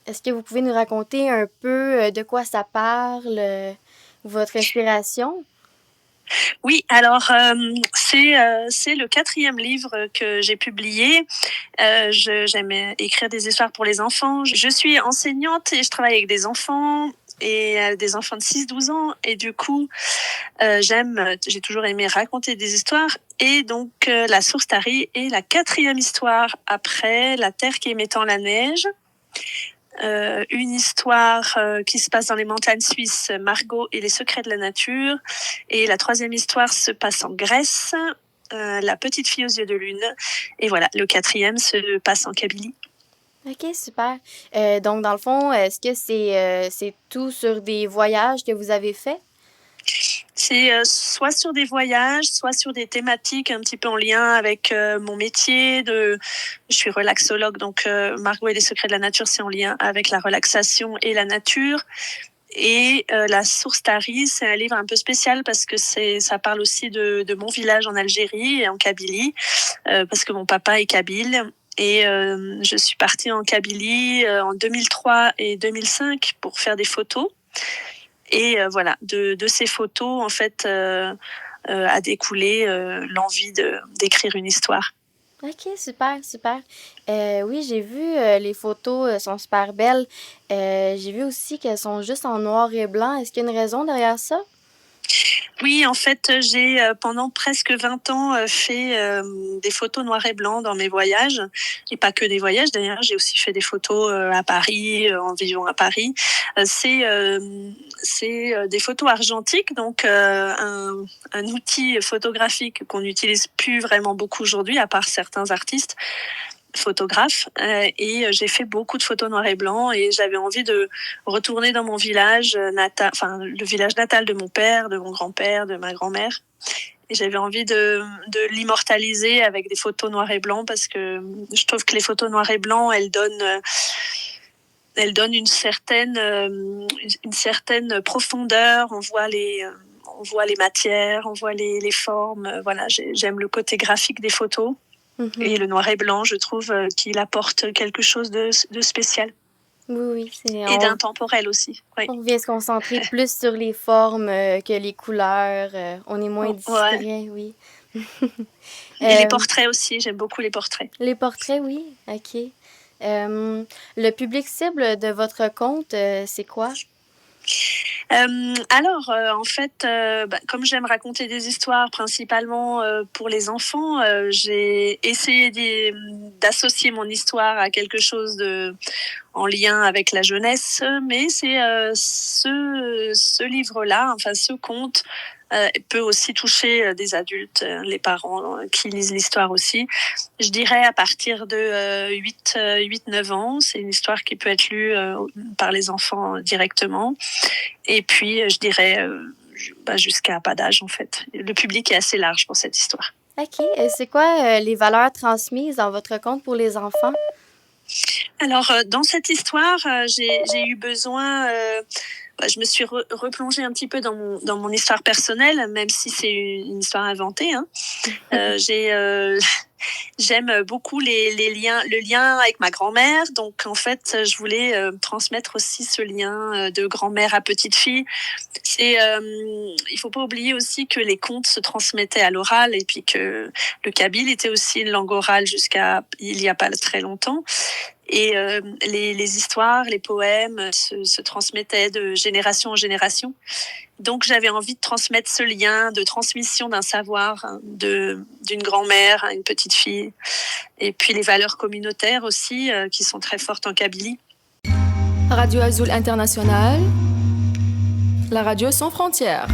Est-ce que vous pouvez nous raconter un peu de quoi ça parle, votre inspiration? Oui, alors c'est le quatrième livre que j'ai publié. J'aime écrire des histoires pour les enfants. Je suis enseignante et je travaille avec des enfants et des enfants de 6-12 ans. Et du coup, j'ai toujours aimé raconter des histoires. Et donc, La Source Tarie est la quatrième histoire après La Terre qui émettant la neige. Une histoire qui se passe dans les montagnes suisses, Margot et les secrets de la nature. Et la troisième histoire se passe en Grèce, La petite fille aux yeux de lune. Et voilà, le quatrième se passe en Kabylie. Ok, super. Donc, dans le fond, est-ce que c'est tout sur des voyages que vous avez faits? C'est soit sur des voyages, soit sur des thématiques un petit peu en lien avec mon métier. Je suis relaxologue, donc Margot et les secrets de la nature, c'est en lien avec la relaxation et la nature. Et La Source Tarie, c'est un livre un peu spécial parce que ça parle aussi de mon village en Algérie et en Kabylie, parce que mon papa est kabyle. Et je suis partie en Kabylie en 2003 et 2005 pour faire des photos. Et voilà, de ces photos, en fait, a découlé l'envie d'écrire une histoire. Ok, super, super. Oui, j'ai vu les photos sont super belles. J'ai vu aussi qu'elles sont juste en noir et blanc. Est-ce qu'il y a une raison derrière ça? Oui, en fait, j'ai pendant presque 20 ans fait des photos noir et blanc dans mes voyages. Et pas que des voyages, d'ailleurs, j'ai aussi fait des photos à Paris, en vivant à Paris. C'est des photos argentiques, donc un outil photographique qu'on n'utilise plus vraiment beaucoup aujourd'hui, à part certains artistes photographe et j'ai fait beaucoup de photos noir et blanc et j'avais envie de retourner dans mon village natal, enfin le village natal de mon père, de mon grand-père, de ma grand-mère. Et j'avais envie de l'immortaliser avec des photos noir et blanc parce que je trouve que les photos noir et blanc, elles donnent une certaine profondeur. On voit les matières, on voit les formes. Voilà, j'aime le côté graphique des photos. Mhm. Et le noir et blanc, je trouve qu'il apporte quelque chose de spécial. Oui, oui. Et d'intemporel aussi. Oui. On vient se concentrer plus sur les formes que les couleurs. On est moins Ouais. distrait, oui. Et les portraits aussi, j'aime beaucoup les portraits. Les portraits, oui, ok. Le public cible de votre compte, c'est quoi? Alors, en fait, comme j'aime raconter des histoires principalement pour les enfants, j'ai essayé d'associer mon histoire à quelque chose en lien avec la jeunesse, mais c'est ce livre-là, enfin ce conte, peut aussi toucher des adultes, les parents qui lisent l'histoire aussi. Je dirais à partir de 8-9 ans, c'est une histoire qui peut être lue par les enfants directement. Et puis, je dirais jusqu'à pas d'âge, en fait. Le public est assez large pour cette histoire. Ok. C'est quoi les valeurs transmises dans votre compte pour les enfants? Alors, dans cette histoire, j'ai eu besoin... je me suis replongée un petit peu dans mon histoire personnelle, même si c'est une histoire inventée. Hein. J'aime beaucoup le lien avec ma grand-mère. Donc, en fait, je voulais transmettre aussi ce lien de grand-mère à petite fille. Il faut pas oublier aussi que les contes se transmettaient à l'oral et puis que le kabyle était aussi une langue orale jusqu'à il y a pas très longtemps. Et les histoires, les poèmes se transmettaient de génération en génération. Donc j'avais envie de transmettre ce lien de transmission d'un savoir d'une grand-mère à une petite fille. Et puis les valeurs communautaires aussi qui sont très fortes en Kabylie. Radio Azul International, la radio sans frontières.